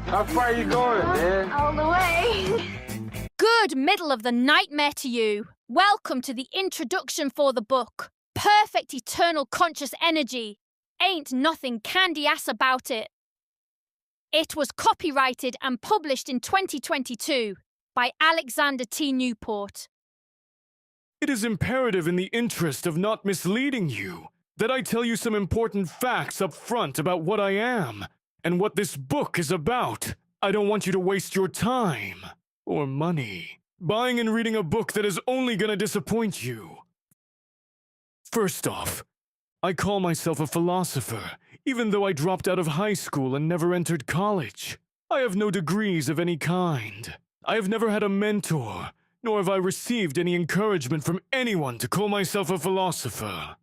How far are you going, man? All the way. Good middle of the nightmare to you. Welcome to the introduction for the book. Perfect eternal conscious energy. Ain't nothing candy-ass about it. It was copyrighted and published in 2022 by Alexander T. Newport. It is imperative in the interest of not misleading you that I tell you some important facts up front about what I am and what this book is about. I don't want you to waste your time or money buying and reading a book that is only going to disappoint you. First off, I call myself a philosopher, even though I dropped out of high school and never entered college. I have no degrees of any kind. I have never had a mentor, nor have I received any encouragement from anyone to call myself a philosopher.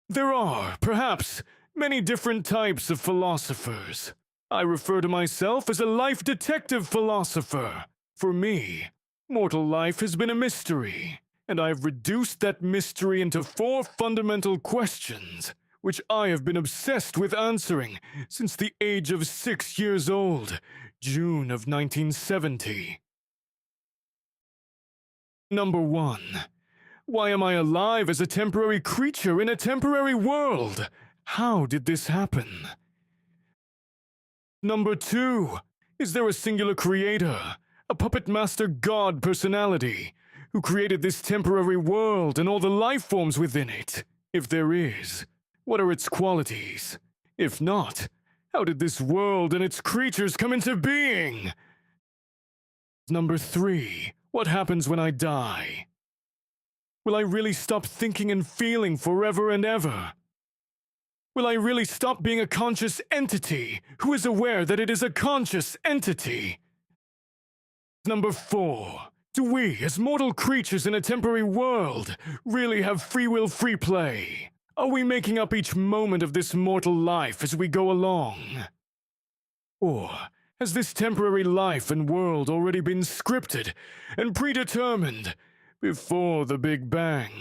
There are, perhaps, many different types of philosophers. I refer to myself as a life detective philosopher. For me, mortal life has been a mystery, and I have reduced that mystery into 4 fundamental questions, which I have been obsessed with answering since the age of 6 years old, June of 1970. Number 1. Why am I alive as a temporary creature in a temporary world? How did this happen? Number 2. Is there a singular creator, a puppet master god personality, who created this temporary world and all the life forms within it? If there is, what are its qualities? If not, how did this world and its creatures come into being? Number 3. What happens when I die? Will I really stop thinking and feeling forever and ever? Will I really stop being a conscious entity who is aware that it is a conscious entity? Number 4. Do we, as mortal creatures in a temporary world, really have free will, free play? Are we making up each moment of this mortal life as we go along? Or has this temporary life and world already been scripted and predetermined before the Big Bang?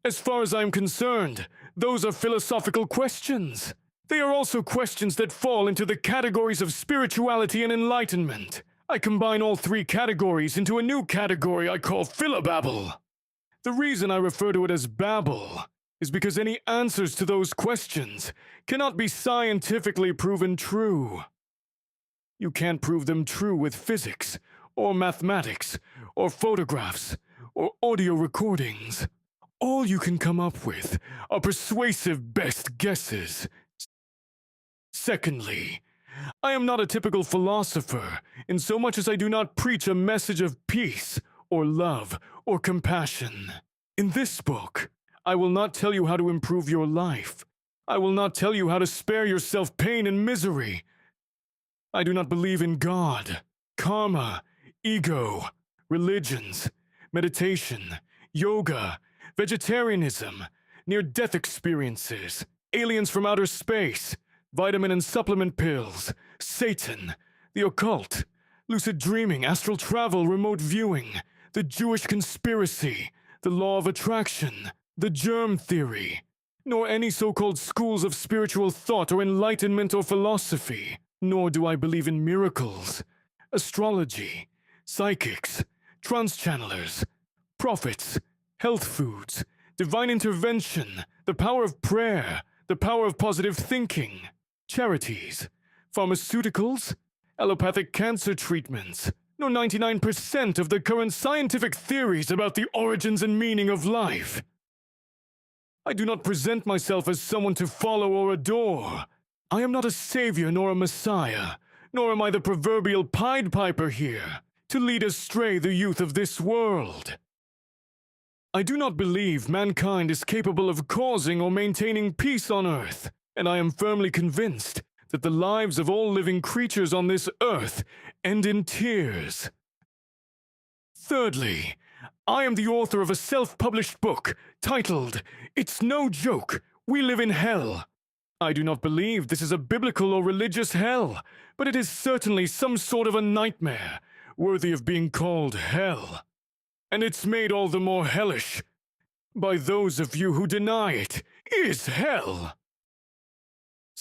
As far as I'm concerned, those are philosophical questions. They are also questions that fall into the categories of spirituality and enlightenment. I combine all 3 categories into a new category I call Philobabble. The reason I refer to it as babble is because any answers to those questions cannot be scientifically proven true. You can't prove them true with physics, or mathematics, or photographs, or audio recordings. All you can come up with are persuasive best guesses. Secondly, I am not a typical philosopher in so much as I do not preach a message of peace, or love, or compassion. In this book, I will not tell you how to improve your life. I will not tell you how to spare yourself pain and misery. I do not believe in God, karma, ego, religions, meditation, yoga, vegetarianism, near-death experiences, aliens from outer space, vitamin and supplement pills, Satan, the occult, lucid dreaming, astral travel, remote viewing, the Jewish conspiracy, the law of attraction, the germ theory, nor any so-called schools of spiritual thought or enlightenment or philosophy, nor do I believe in miracles, astrology, psychics, trance-channelers, prophets, health foods, divine intervention, the power of prayer, the power of positive thinking, charities, pharmaceuticals, allopathic cancer treatments, nor 99% of the current scientific theories about the origins and meaning of life. I do not present myself as someone to follow or adore. I am not a savior nor a messiah, nor am I the proverbial Pied Piper here to lead astray the youth of this world. I do not believe mankind is capable of causing or maintaining peace on Earth, and I am firmly convinced that the lives of all living creatures on this Earth end in tears. Thirdly, I am the author of a self-published book titled, "It's No Joke, We Live in Hell." I do not believe this is a biblical or religious hell, but it is certainly some sort of a nightmare, worthy of being called hell. And it's made all the more hellish by those of you who deny it is hell.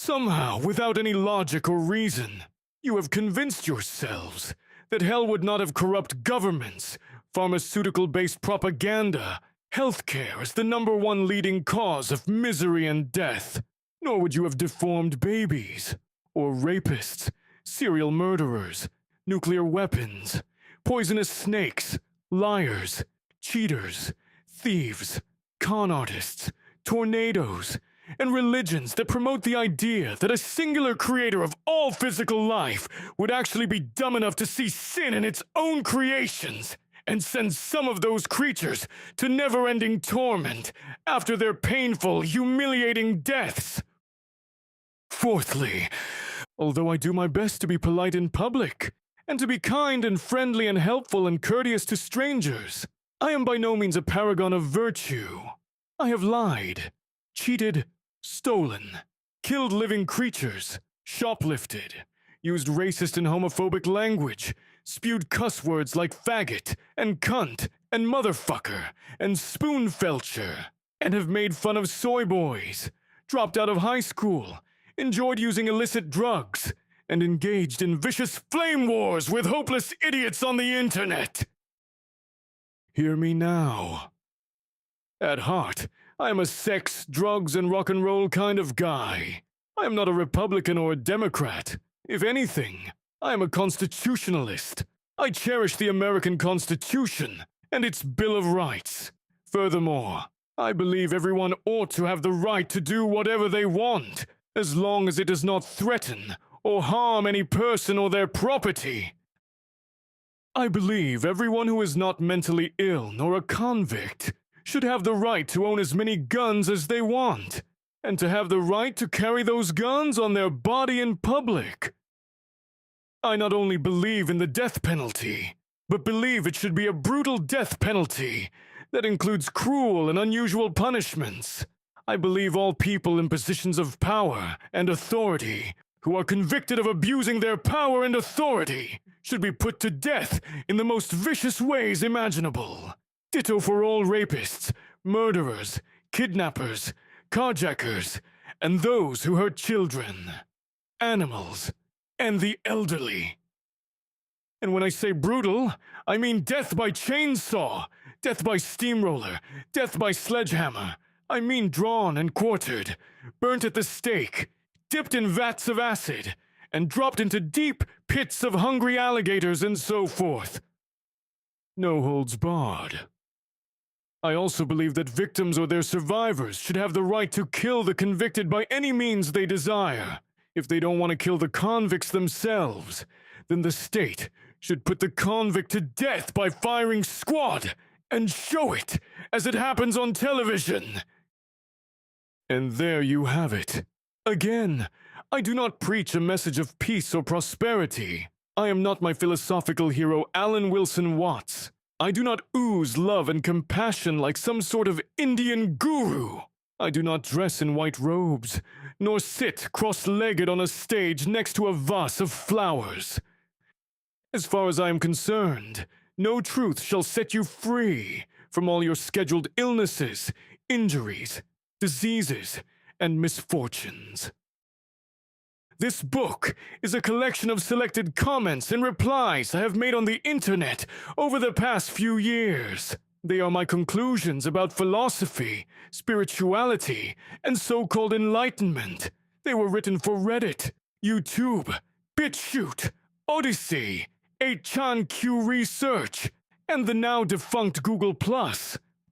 Somehow, without any logic or reason, you have convinced yourselves that hell would not have corrupt governments, pharmaceutical-based propaganda, healthcare as the #1 leading cause of misery and death, nor would you have deformed babies, or rapists, serial murderers, nuclear weapons, poisonous snakes, liars, cheaters, thieves, con artists, tornadoes, and religions that promote the idea that a singular creator of all physical life would actually be dumb enough to see sin in its own creations and send some of those creatures to never-ending torment after their painful, humiliating deaths. Fourthly, although I do my best to be polite in public, and to be kind and friendly and helpful and courteous to strangers, I am by no means a paragon of virtue. I have lied, cheated, stolen, killed living creatures, shoplifted, used racist and homophobic language, spewed cuss words like faggot and cunt and motherfucker and spoonfelcher, and have made fun of soy boys, dropped out of high school, enjoyed using illicit drugs, and engaged in vicious flame wars with hopeless idiots on the internet. Hear me now. At heart, I am a sex, drugs, and rock and roll kind of guy. I am not a Republican or a Democrat. If anything, I am a constitutionalist. I cherish the American Constitution and its Bill of Rights. Furthermore, I believe everyone ought to have the right to do whatever they want, as long as it does not threaten or harm any person or their property. I believe everyone who is not mentally ill nor a convict should have the right to own as many guns as they want, and to have the right to carry those guns on their body in public. I not only believe in the death penalty, but believe it should be a brutal death penalty that includes cruel and unusual punishments. I believe all people in positions of power and authority who are convicted of abusing their power and authority should be put to death in the most vicious ways imaginable. Ditto for all rapists, murderers, kidnappers, carjackers, and those who hurt children, animals, and the elderly. And when I say brutal, I mean death by chainsaw, death by steamroller, death by sledgehammer. I mean drawn and quartered, burnt at the stake, dipped in vats of acid, and dropped into deep pits of hungry alligators and so forth. No holds barred. I also believe that victims or their survivors should have the right to kill the convicted by any means they desire. If they don't want to kill the convicts themselves, then the state should put the convict to death by firing squad and show it as it happens on television. And there you have it. Again, I do not preach a message of peace or prosperity. I am not my philosophical hero Alan Wilson Watts. I do not ooze love and compassion like some sort of Indian guru. I do not dress in white robes, nor sit cross-legged on a stage next to a vase of flowers. As far as I am concerned, no truth shall set you free from all your scheduled illnesses, injuries, diseases, and misfortunes. This book is a collection of selected comments and replies I have made on the internet over the past few years. They are my conclusions about philosophy, spirituality, and so-called enlightenment. They were written for Reddit, YouTube, BitChute, Odyssey, 8chan Research, and the now-defunct Google+.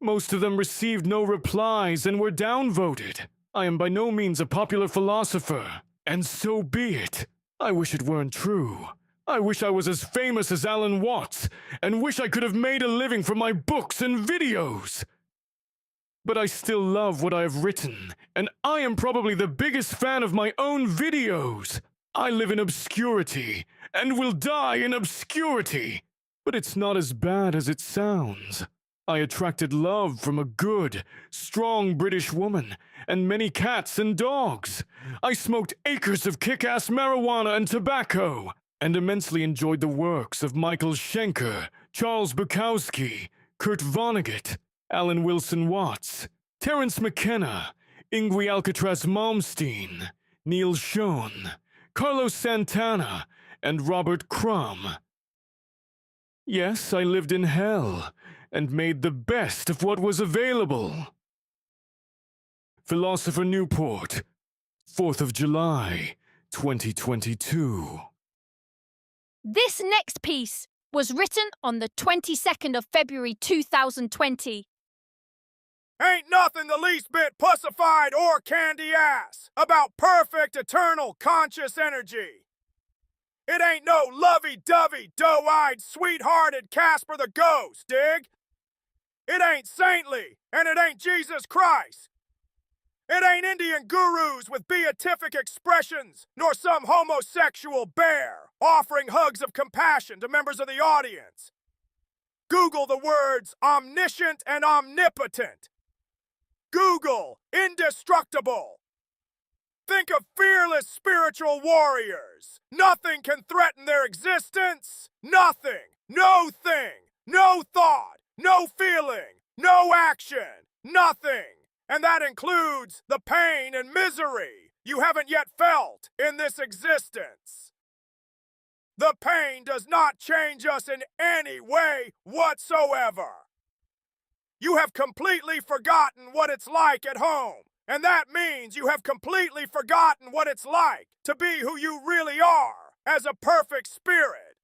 Most of them received no replies and were downvoted. I am by no means a popular philosopher, and so be it. I wish it weren't true. I wish I was as famous as Alan Watts, and wish I could have made a living from my books and videos. But I still love what I have written, and I am probably the biggest fan of my own videos. I live in obscurity, and will die in obscurity. But it's not as bad as it sounds. I attracted love from a good, strong British woman, and many cats and dogs. I smoked acres of kick-ass marijuana and tobacco, and immensely enjoyed the works of Michael Schenker, Charles Bukowski, Kurt Vonnegut, Alan Wilson Watts, Terence McKenna, Yngwie Alcatraz Malmsteen, Neil Schon, Carlos Santana, and Robert Crumb. Yes, I lived in hell and made the best of what was available. Philosopher Newport, 4th of July, 2022. This next piece was written on the 22nd of February 2020. Ain't nothing the least bit pussified or candy ass about perfect, eternal, conscious energy. It ain't no lovey-dovey, doe-eyed, sweet-hearted Casper the Ghost, dig? It ain't saintly, and it ain't Jesus Christ. It ain't Indian gurus with beatific expressions, nor some homosexual bear offering hugs of compassion to members of the audience. Google the words omniscient and omnipotent. Google indestructible. Think of fearless spiritual warriors. Nothing can threaten their existence. Nothing. No thing. No thought. No feeling. No action. Nothing. And that includes the pain and misery you haven't yet felt in this existence. The pain does not change us in any way whatsoever. You have completely forgotten what it's like at home, and that means you have completely forgotten what it's like to be who you really are as a perfect spirit.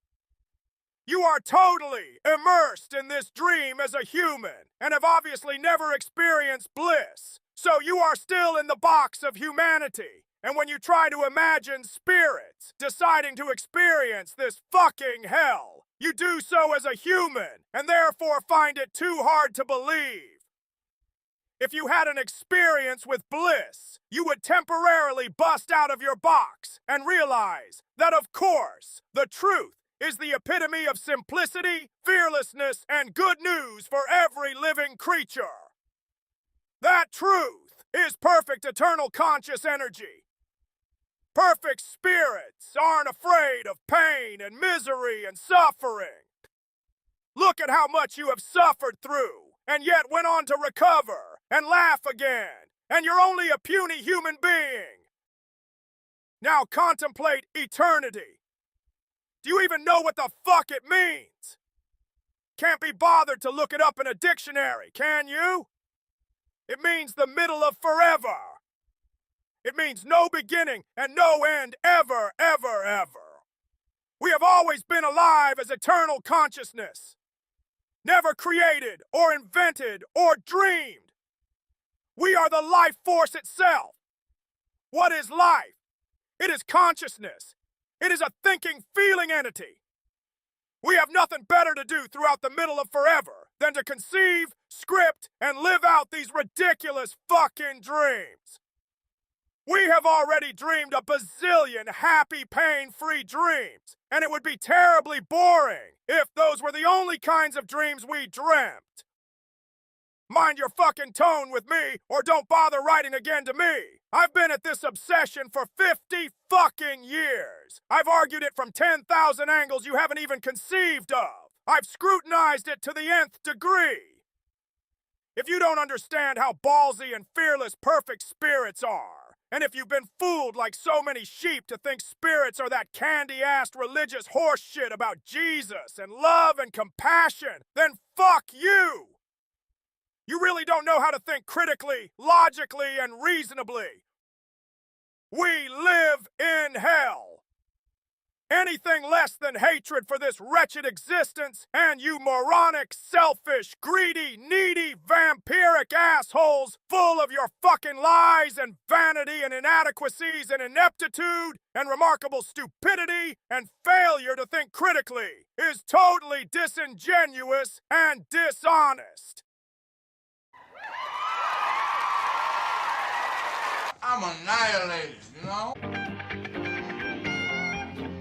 You are totally immersed in this dream as a human and have obviously never experienced bliss. So you are still in the box of humanity. And when you try to imagine spirits deciding to experience this fucking hell, you do so as a human and therefore find it too hard to believe. If you had an experience with bliss, you would temporarily bust out of your box and realize that, of course, the truth is the epitome of simplicity, fearlessness, and good news for every living creature. That truth is perfect eternal conscious energy. Perfect spirits aren't afraid of pain and misery and suffering. Look at how much you have suffered through, and yet went on to recover and laugh again, and you're only a puny human being. Now contemplate eternity. Do you even know what the fuck it means? Can't be bothered to look it up in a dictionary, can you? It means the middle of forever. It means no beginning and no end ever, ever, ever. We have always been alive as eternal consciousness. Never created or invented or dreamed. We are the life force itself. What is life? It is consciousness. It is a thinking, feeling entity. We have nothing better to do throughout the middle of forever than to conceive, script, and live out these ridiculous fucking dreams. We have already dreamed a bazillion happy, pain-free dreams, and it would be terribly boring if those were the only kinds of dreams we dreamt. Mind your fucking tone with me, or don't bother writing again to me. I've been at this obsession for 50 fucking years. I've argued it from 10,000 angles you haven't even conceived of. I've scrutinized it to the nth degree. If you don't understand how ballsy and fearless perfect spirits are, and if you've been fooled like so many sheep to think spirits are that candy-assed religious horse shit about Jesus and love and compassion, then fuck you! You really don't know how to think critically, logically, and reasonably. We live in hell. Anything less than hatred for this wretched existence, and you moronic, selfish, greedy, needy, vampiric assholes full of your fucking lies and vanity and inadequacies and ineptitude and remarkable stupidity and failure to think critically, is totally disingenuous and dishonest. I'm annihilated, you know?